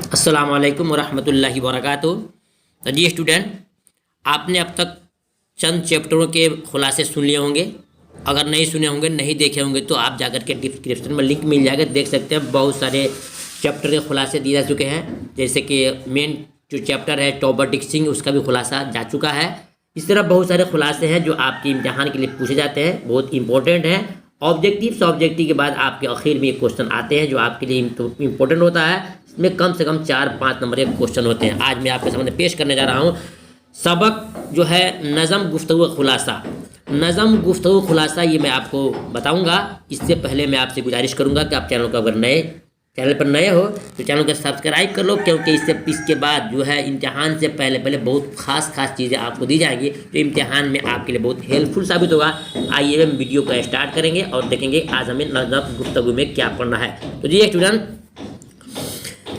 अस्सलाम वालेकुम वरहमतुल्लाहि वबरकातुहू। तो जी स्टूडेंट, आपने अब तक चंद चैप्टरों के खुलासे सुन लिए होंगे। अगर नहीं सुने होंगे, नहीं देखे होंगे, तो आप जाकर के डिस्क्रिप्शन में लिंक मिल जाएगा, देख सकते हैं। बहुत सारे चैप्टर के खुलासे दिए जा चुके हैं, जैसे कि मेन जो चैप्टर है टॉपर डिक्सिंग, उसका भी खुलासा जा चुका है। इस तरह बहुत सारे खुलासे हैं जो आपके इम्तिहान के लिए पूछे जाते हैं, बहुत इंपॉर्टेंट हैं। ऑब्जेक्टिव से ऑब्जेक्टिव के बाद आपके आखिर में एक क्वेश्चन आते हैं जो आपके लिए इंपॉर्टेंट होता है। इसमें कम से कम 4-5 नंबर के क्वेश्चन होते हैं। आज मैं आपके सामने पेश करने जा रहा हूँ सबक जो है नज़म गुफ्तगू खुलासा। नज़म गुफ्तगू खुलासा ये मैं आपको बताऊंगा। इससे पहले मैं आपसे गुजारिश करूंगा कि आप चैनल को अगर चैनल पर नए हो तो चैनल को सब्सक्राइब कर लो, क्योंकि इसके बाद जो है इम्तिहान से पहले बहुत खास चीज़ें आपको दी जाएंगी जो इम्तिहान में आपके लिए बहुत हेल्पफुल साबित होगा। आइए हम वीडियो को स्टार्ट करेंगे और देखेंगे आज हमें नज़म गुफ्तगू में क्या पढ़ना है। तो जी स्टूडेंट,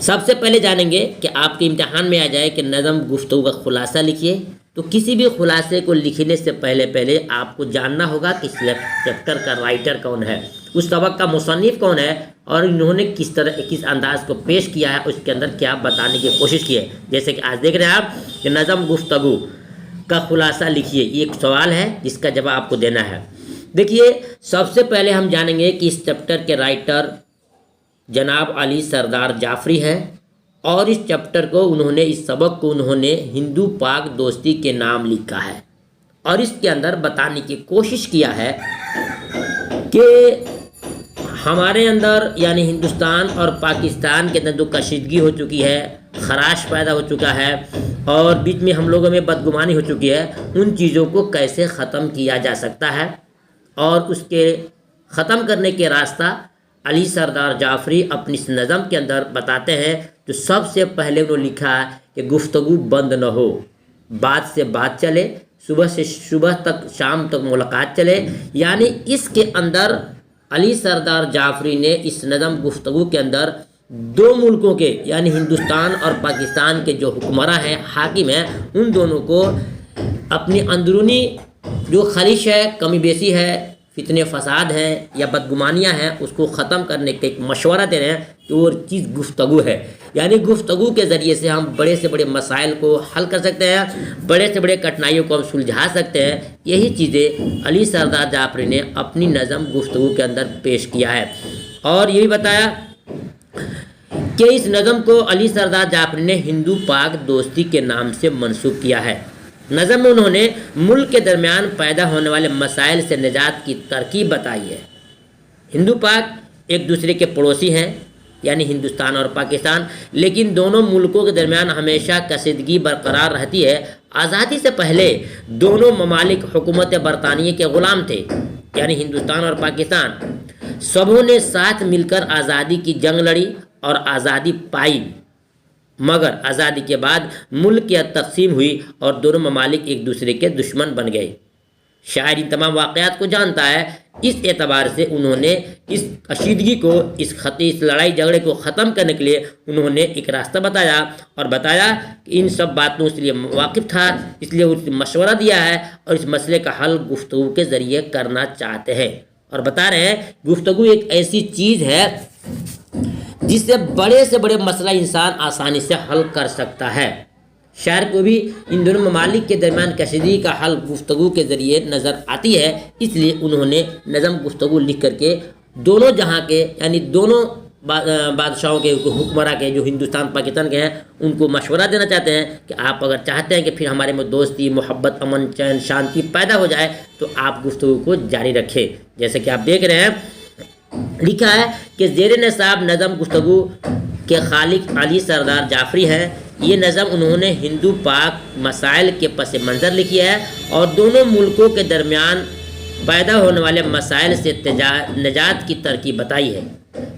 सबसे पहले जानेंगे कि आपके इम्तिहान में आ जाए कि नज़म गुफ्तगू का खुलासा लिखिए। तो किसी भी खुलासे को लिखने से पहले आपको जानना होगा कि चैप्टर का राइटर कौन है, उस सबक का मुसन्निफ कौन है और इन्होंने किस अंदाज को पेश किया है, उसके अंदर क्या बताने की कोशिश की है। जैसे कि आज देख रहे हैं आप कि नज़म गुफ्तगू का खुलासा लिखिए, ये एक सवाल है जिसका जवाब आपको देना है। देखिए, सबसे पहले हम जानेंगे कि इस चैप्टर के राइटर जनाब अली सरदार जाफरी है और इस चैप्टर को इस सबक को उन्होंने हिंदू पाक दोस्ती के नाम लिखा है और इसके अंदर बताने की कोशिश किया है कि हमारे अंदर यानी हिंदुस्तान और पाकिस्तान के अंदर जो कशीदगी हो चुकी है, खराश पैदा हो चुका है और बीच में हम लोगों में बदगुमानी हो चुकी है, उन चीज़ों को कैसे ख़त्म किया जा सकता है और उसके ख़त्म करने के रास्ता अली सरदार जाफरी अपनी इस नज़म के अंदर बताते हैं। तो सबसे पहले उन्होंने लिखा है कि गुफ्तगू बंद न हो, बात से बात चले, सुबह से सुबह तक शाम तक मुलाकात चले। यानी इसके अंदर अली सरदार जाफरी ने इस नज़म गुफ्तगू के अंदर दो मुल्कों के यानी हिंदुस्तान और पाकिस्तान के जो हुक्मरान हैं, हाकिम हैं, उन दोनों को अपनी अंदरूनी जो खलिश है, कमी बेसी है, फितने फसाद हैं या बदगुमानियाँ हैं, उसको ख़त्म करने का एक मशवरा दे रहे हैं। तो वो चीज़ गुफ्तगू है। यानी गुफ्तगू के ज़रिए से हम बड़े से बड़े मसाइल को हल कर सकते हैं, बड़े से बड़े कठिनाइयों को हम सुलझा सकते हैं। यही चीज़ें अली सरदार जाफरी ने अपनी नज़म गुफ्तगू के अंदर पेश किया है और यही बताया कि इस नज़म को अली सरदार जाफरी ने हिंदू पाक दोस्ती के नाम से मंसूब किया है। नज़म में उन्होंने मुल्क के दरमियान पैदा होने वाले मसाइल से निजात की तरकीब बताई है। हिंदू पाक एक दूसरे के पड़ोसी हैं यानी हिंदुस्तान और पाकिस्तान, लेकिन दोनों मुल्कों के दरमियान हमेशा कशीदगी बरकरार रहती है। आज़ादी से पहले दोनों ममालिक हुकूमत बरतानिया के ग़ुलाम थे यानी हिंदुस्तान और पाकिस्तान। सबों ने साथ मिलकर आज़ादी की जंग लड़ी और आज़ादी पाई, मगर आज़ादी के बाद मुल्क की तकसीम हुई और दोनों ममालिक एक दूसरे के दुश्मन बन गए। शायर इन तमाम वाक़यात को जानता है। इस एतबार से उन्होंने इस कशीदगी को, इस लड़ाई झगड़े को ख़त्म करने के लिए उन्होंने एक रास्ता बताया और बताया कि इन सब बातों से लिए वाकिफ़ था, इसलिए उसने मशवरा दिया है और इस मसले का हल गुफ्तगू के ज़रिए करना चाहते हैं। और बता रहे हैं गुफ्तगू एक ऐसी चीज़ है जिससे बड़े से बड़े मसला इंसान आसानी से हल कर सकता है। शायर को भी इन दोनों ममालिक के दरमियान कशीदगी का हल गुफ्तगू के ज़रिए नज़र आती है, इसलिए उन्होंने नज़म गुफ्तगू लिख करके दोनों जहाँ के यानी दोनों बादशाहों के हुक्मरां के जो हिंदुस्तान पाकिस्तान के हैं, उनको मशवरा देना चाहते हैं कि आप अगर चाहते हैं कि फिर हमारे में दोस्ती, मोहब्बत, अमन, चैन, शांति पैदा हो जाए तो आप गुफ्तगू को जारी रखें। जैसे कि आप देख रहे हैं, लिखा है कि ज़ेर निसाब नज़म गुफ्तगू के खालिक अली सरदार जाफरी हैं। ये नज़म उन्होंने हिंदू पाक मसाइल के पस मंज़र लिखी है और दोनों मुल्कों के दरमियान पैदा होने वाले मसाइल से निजात की तरकीब बताई है।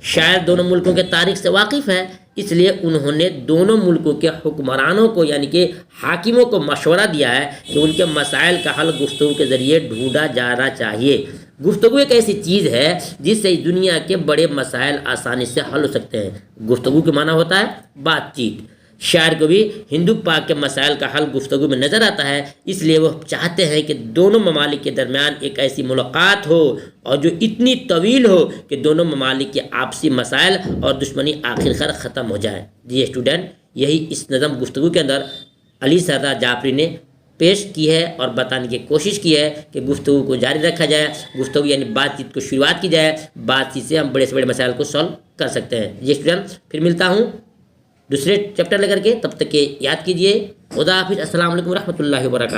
शायद दोनों मुल्कों के तारीख़ से वाकिफ़ है, इसलिए उन्होंने दोनों मुल्कों के हुक्मरानों को यानी कि हाकिमों को मशवरा दिया है कि उनके मसाइल का हल गुफ्तगू के ज़रिए ढूंढा जाना चाहिए। गुफ्तगू एक ऐसी चीज़ है जिससे दुनिया के बड़े मसाइल आसानी से हल हो सकते हैं। गुफ्तगू के माना होता है बातचीत। شاعر کو بھی ہندو پاک کے مسائل کا حل گفتگو میں نظر آتا ہے، اس لیے وہ چاہتے ہیں کہ دونوں ممالک کے درمیان ایک ایسی ملاقات ہو اور جو اتنی طویل ہو کہ دونوں ممالک کے آپسی مسائل اور دشمنی آخر کار ختم ہو جائے۔ جی اسٹوڈنٹ، یہی اس نظم گفتگو کے اندر علی سردار جعفری نے پیش کی ہے اور بتانے کی کوشش کی ہے کہ گفتگو کو جاری رکھا جائے، گفتگو یعنی بات چیت کو شروعات کی جائے، بات چیت سے ہم بڑے سے بڑے مسائل کو سولو کر سکتے ہیں۔ جی اسٹوڈنٹ، پھر ملتا ہوں دوسرے چیپٹر لے کر کے، تب تک کہ یاد کیجیے خدا حافظ، السلام علیکم ورحمۃ اللہ وبرکاتہ۔